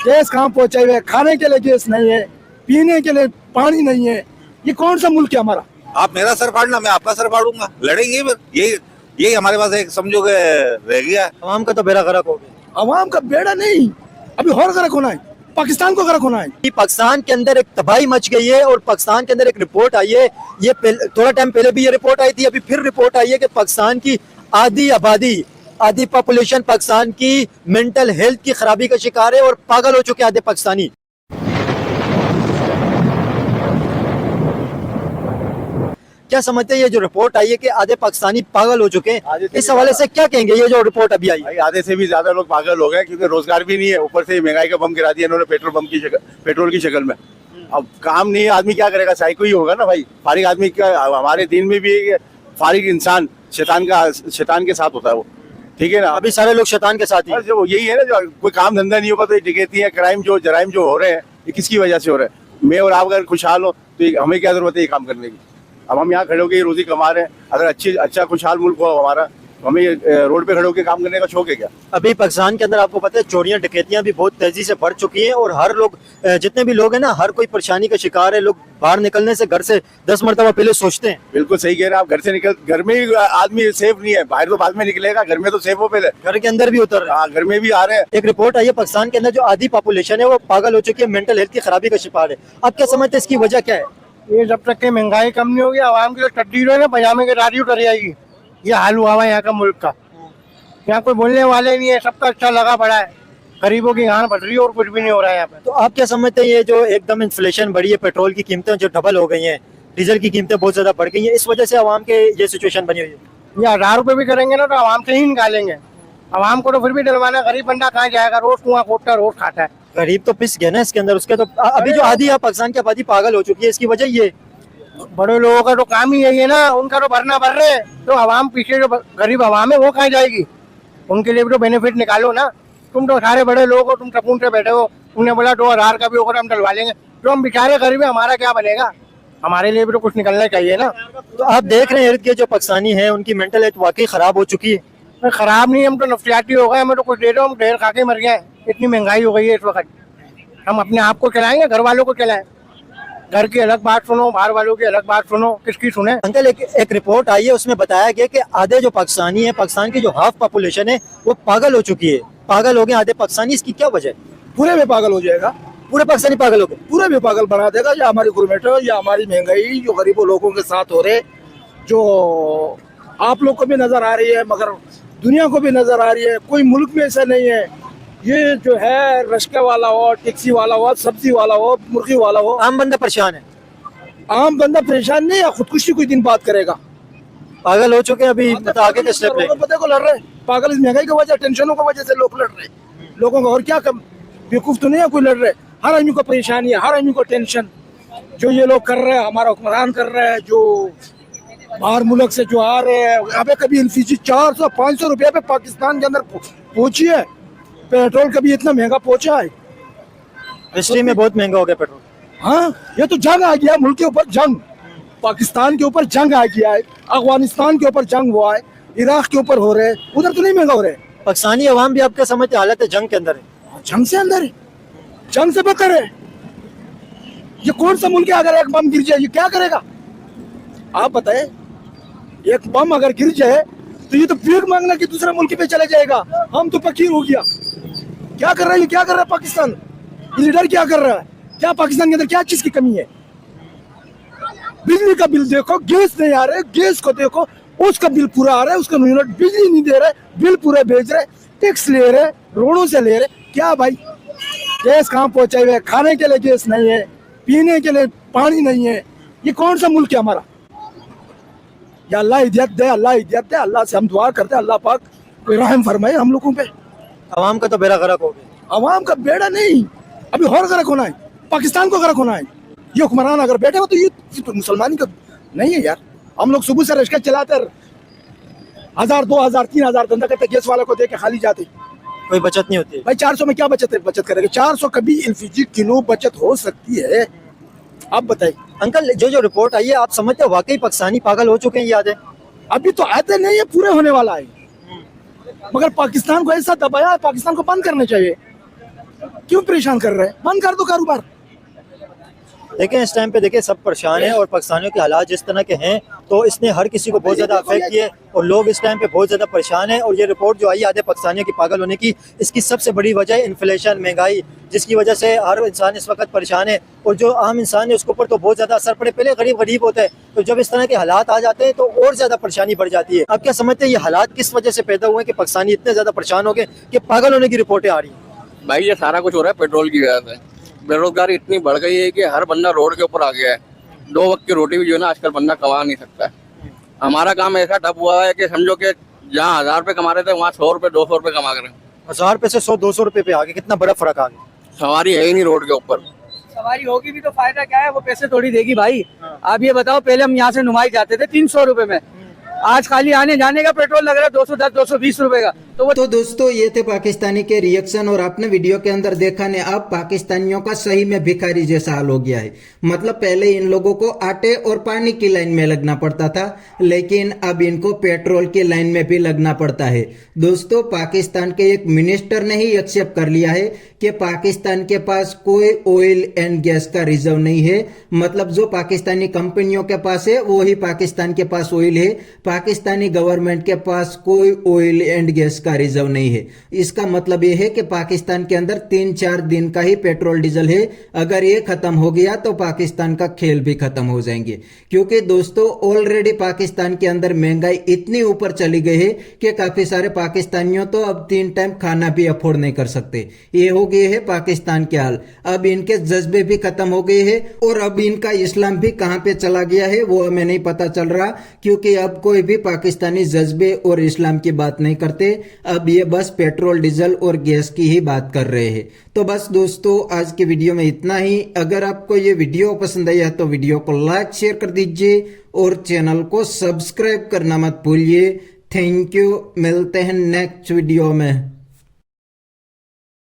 Gas कहाँ पहुंचाए हुए, खाने के लिए गैस नहीं है, पीने के लिए पानी नहीं है। ये कौन सा मुल्क है हमारा? आप मेरा सर फाड़ना, मैं आपका सर फाड़ूंगा, लड़ेंगे फिर। यही हमारे पास एक समझो के रह गया। आवाम का तो बेड़ा गर्क हो गया। अवाम का बेड़ा नहीं, अभी और गर्क होना है, पाकिस्तान को गर्क होना है। पाकिस्तान के अंदर एक तबाही मच गई है और पाकिस्तान के अंदर एक रिपोर्ट आई है। ये थोड़ा टाइम पहले भी ये रिपोर्ट आई थी, अभी फिर रिपोर्ट आई है कि पाकिस्तान की आधी आबादी, आधी पॉपुलेशन पाकिस्तान की मेंटल हेल्थ की खराबी का शिकार है और पागल हो चुके आधे पाकिस्तानी। क्या समझते हैं ये जो रिपोर्ट आई है कि आधे पाकिस्तानी पागल हो चुके हैं, इस हवाले से क्या कहेंगे? ये जो रिपोर्ट अभी आई है, आधे से भी ज्यादा लोग पागल हो गए क्योंकि रोजगार भी नहीं है, ऊपर से महंगाई का बम गिरा दिया इन्होंने पेट्रोल की शक्ल में। अब काम नहीं है, आदमी क्या करेगा? साइको ही होगा ना भाई। फारिग आदमी का हमारे दिन में भी फारिग इंसान शैतान के साथ होता है वो, ठीक है ना। अभी सारे लोग शैतान के साथ ही। जो यही है ना, जो कोई काम धंधा नहीं होगा तो ये डकैती है, जराइम जो हो रहे हैं, ये किसकी वजह से हो रहे हैं? मैं और आप अगर खुशहाल हो तो हमें क्या जरूरत है ये काम करने की? अब हम यहाँ खड़े होकर रोजी कमा रहे हैं। अगर अच्छा खुशहाल मुल्क हो हमारा, हमें रोड पे खड़े होकर काम करने का शौक है क्या? अभी पाकिस्तान के अंदर आपको पता है चोरियां डकैतियां भी बहुत तेजी से बढ़ चुकी हैं और हर लोग, जितने भी लोग हैं ना, हर कोई परेशानी का शिकार है। लोग बाहर निकलने से घर से 10 मरतबा पहले सोचते हैं। बिल्कुल सही कह रहे हैं आप। घर में ही आदमी सेफ नहीं है, बाहर तो बाद में निकलेगा, घर में तो सेफ हो पहले। घर के अंदर भी उतर रहे हैं। घर में भी आ रहे हैं। एक रिपोर्ट आई है पाकिस्तान के अंदर जो आधी पॉपुलेशन है वो पागल हो चुकी है, मेंटल हेल्थ की खराबी का शिकार है। आप क्या समझते हैं इसकी वजह क्या है? ये जब तक के महंगाई कम नहीं होगी, आवाम की जो टट्टी है ना, पजामे के रारी उतर जाएगी। ये हाल हुआ है यहाँ का मुल्क का। यहाँ कोई बोलने वाले नहीं है, सबका अच्छा लगा पड़ा है, गरीबों की गांड बढ़ रही है और कुछ भी नहीं हो रहा है यहाँ पे। तो आप क्या समझते हैं ये जो एकदम इन्फ्लेशन बढ़ी है, पेट्रोल की कीमतें जो डबल हो गई हैं, डीजल की कीमतें बहुत ज्यादा बढ़ गई हैं, इस वजह से आवाम के ये सिचुएशन बनी हुई है? ये 1000 रुपए भी करेंगे ना तो आवाम से ही निकालेंगे। आवाम को तो फिर भी डलवाना, गरीब बंदा कहाँ जाएगा? रोज कुआं खोदता रोज खाता है। गरीब तो पिस गया ना इसके अंदर। उसके तो अभी जो आधी है पाकिस्तान की आबादी पागल हो चुकी है, इसकी वजह ये बड़े लोगों का तो काम ही यही है ना, उनका तो भरना भर रहे हैं, तो आवाम पीछे जो गरीब आवाम है वो कहाँ जाएगी? उनके लिए भी तो बेनिफिट निकालो ना। तुम तो सारे बड़े लोग हो, तुम सकून से बैठे हो, तुमने बोला 2000 का भी होगा हम डलवा लेंगे। तो हम बेचारे गरीब है, हमारा क्या बनेगा? हमारे लिए भी तो कुछ निकलना चाहिए ना। तो आप देख रहे हैं इर्द गिर्द जो पाकिस्तानी है उनकी मेंटल हेल्थ वाकई खराब हो चुकी है। खराब नहीं, हम तो नफसियाती हो गए, हमें तो कुछ दे दो, हम ढेर खा के मर गए। इतनी महंगाई हो गई है इस वक्त, हम अपने आप को चलाएंगे, घर वालों को चलाएं? घर की अलग बात सुनो, बाहर वालों की अलग बात सुनो, किसकी सुने? अंकल एक रिपोर्ट आई है, उसमें बताया गया कि आधे जो पाकिस्तानी है, पाकिस्तान की जो हाफ पॉपुलेशन है वो पागल हो चुकी है। पागल हो गए आधे पाकिस्तानी, इसकी क्या वजह है? पूरे में पागल हो जाएगा, पूरे पाकिस्तानी पागल हो गए, पूरे में पागल बना देगा। या हमारी गवर्नमेंट है, या हमारी महंगाई जो गरीबों लोगों के साथ हो रहे, जो आप लोग को भी नजर आ रही है मगर दुनिया को भी नजर आ रही है। कोई मुल्क में ऐसा नहीं है। ये जो है रिक्शा वाला हो, टैक्सी वाला हो, सब्जी वाला हो, मुर्गी वाला हो, आम बंदा परेशान है। आम बंदा परेशान नहीं है, खुदकुशी कोई दिन बात करेगा। पागल हो चुके हैं अभी, मतलब आगे का स्टेप लेंगे। पते को लड़ रहे, पागल इस महंगाई की वजह, टेंशनों की वजह से लोग लड़ रहे। लोगों को और क्या कम बेवकूफ तो नहीं है कोई लड़ रहे। हर आदमी को परेशानी है, हर आदमी को टेंशन। जो ये लोग कर रहे हैं, हमारा हुक्मरान कर रहे हैं, जो बाहर मुल्क से जो आ रहे हैं। यहाँ पे कभी एलपीजी 400-500 रुपये पे पाकिस्तान के अंदर पहुंची है। पेट्रोल कभी इतना महंगा पहुंचा है? हिस्ट्री में बहुत महंगा हो गया पेट्रोल। हाँ, ये तो जंग आ गया मुल्क के ऊपर, जंग पाकिस्तान के ऊपर जंग आ गया है, अफगानिस्तान के ऊपर जंग हुआ है, इराक के ऊपर हो रहे हैं, उधर तो नहीं महंगा हो रहे। पाकिस्तानी अवाम भी आपका समझते हालत है जंग के अंदर है, जंग से अंदर है, जंग से बदतर है। ये कौन सा मुल्क है? अगर एक बम गिर जाए ये क्या करेगा? आप बताए, एक बम अगर गिर जाए तो ये तो भीख मांगना कि दूसरे मुल्क पे चले जाएगा। हम तो फकीर हो गया। क्या कर रहा है, क्या कर रहा है पाकिस्तान? ये लीडर क्या कर रहा है? क्या पाकिस्तान के अंदर क्या चीज की कमी है? बिजली का बिल देखो, गैस नहीं आ रहा है, गैस को देखो, उसका बिल पूरा आ रहा है, उसका यूनिट बिजली नहीं दे रहे, बिल पूरे भेज रहे, टैक्स ले रहे, रोडों से ले रहे। क्या भाई, गैस कहाँ पहुंचाए हुए, खाने के लिए गैस नहीं है, पीने के लिए पानी नहीं है। ये कौन सा मुल्क है हमारा? या अल्लाह हिदायत दे, अल्लाह हिदायत दे। अल्लाह से हम दुआ करते हैं, अल्लाह पाक कोई रहम फरमाए हम लोगों पे। अवाम का तो बेड़ा गर्क हो गया। अवाम का बेड़ा नहीं, अभी और गर्क होना है, पाकिस्तान को गर्क होना है। ये हुक्मरान अगर बैठे हो तो ये तो मुसलमानी का नहीं है यार। हम लोग सुबह से रिक्शा चलाते 1000, 2000, 3000 धंधा करते, गैस वाले को दे के खाली जाते, कोई बचत नहीं होती भाई। 400 में क्या बचत करेगा? 400 कभी एलपीजी किलो बचत हो सकती है? आप बताइए अंकल, जो रिपोर्ट आई है आप समझते हो वाकई पाकिस्तानी पागल हो चुके हैं? याद है अभी तो आते नहीं है, पूरे होने वाला है। मगर पाकिस्तान को ऐसा दबाया है, पाकिस्तान को बंद करना चाहिए। क्यों परेशान कर रहे हैं? बंद कर दो कारोबार। देखें इस टाइम पे देखिए सब परेशान हैं और पाकिस्तानियों के हालात जिस तरह के हैं तो इसने हर किसी को बहुत ज़्यादा अफेक्ट किए और लोग इस टाइम पे बहुत ज़्यादा परेशान हैं। और ये रिपोर्ट जो आई आधे पाकिस्तानियों की पागल होने की, इसकी सबसे बड़ी वजह है इन्फ्लेशन, महंगाई, जिसकी वजह से हर इंसान इस वक्त परेशान है। और जो आम इंसान है उसके ऊपर तो बहुत ज़्यादा असर पड़े। पहले गरीब होता है, तो जब इस तरह के हालात आ जाते हैं तो और ज़्यादा परेशानी बढ़ जाती है। आप क्या समझते हैं ये हालात किस वजह से पैदा हुए कि पाकिस्तानी इतने ज़्यादा परेशान हो गए कि पागल होने की रिपोर्टें आ रही हैं? भाई ये सारा कुछ हो रहा है पेट्रोल की वजह से। बेरोजगारी इतनी बढ़ गई है कि हर बंदा रोड के ऊपर आ गया है। 2 वक्त की रोटी भी जो है ना आजकल बंदा कमा नहीं सकता है। हमारा काम ऐसा ठप हुआ है कि समझो कि जहाँ 1000 रुपये कमा रहे थे वहाँ 100 रुपये 200 रुपये कमा रहे हैं। 1000 रुपये से 100-200 रुपये पे आ गए, कितना बड़ा फर्क आ गया। सवारी है ही नहीं रोड के ऊपर। सवारी होगी भी तो फायदा क्या है, वो पैसे थोड़ी देगी भाई। आप ये बताओ, पहले हम यहाँ से नुमाई जाते थे 300 रुपए में, आज खाली आने जाने का पेट्रोल लग रहा है 210-220 रुपए का। तो दोस्तों ये थे पाकिस्तानी के रिएक्शन। और आपने वीडियो के अंदर देखा ने, अब पाकिस्तानियों का सही में भिखारी जैसा हाल हो गया है। मतलब पहले इन लोगों को आटे और पानी की लाइन में लगना पड़ता था, लेकिन अब इनको पेट्रोल की लाइन में भी लगना पड़ता है। दोस्तों पाकिस्तान के एक मिनिस्टर ने ही एक्सेप्ट कर लिया है कि पाकिस्तान के पास कोई ऑयल एंड गैस का रिजर्व नहीं है। मतलब जो पाकिस्तानी कंपनियों के पास है वो ही पाकिस्तान के पास ऑयल है, पाकिस्तानी गवर्नमेंट के पास कोई ऑयल एंड गैस का रिजर्व नहीं है। इसका मतलब यह है कि पाकिस्तान के अंदर 3-4 दिन का ही पेट्रोल डीजल है। अगर ये खत्म हो गया तो पाकिस्तान का खेल भी खत्म हो जाएंगे। क्योंकि दोस्तों ऑलरेडी पाकिस्तान के अंदर महंगाई इतनी ऊपर चली गई है कि काफी सारे पाकिस्तानियों तो अब 3 टाइम खाना भी अफोर्ड नहीं कर सकते। ये हो गए है पाकिस्तान के हाल। अब इनके जज्बे भी खत्म हो गए हैं और अब इनका इस्लाम भी कहां पे चला गया है वो हमें नहीं पता चल रहा। क्योंकि अब कोई भी पाकिस्तानी जज्बे और इस्लाम की बात नहीं करते, अब ये बस पेट्रोल डीजल और गैस की ही बात कर रहे हैं। तो बस दोस्तों आज के वीडियो में इतना ही। अगर आपको ये वीडियो पसंद आया तो वीडियो को लाइक शेयर कर दीजिए और चैनल को सब्सक्राइब करना मत भूलिए। थैंक यू, मिलते हैं नेक्स्ट वीडियो में।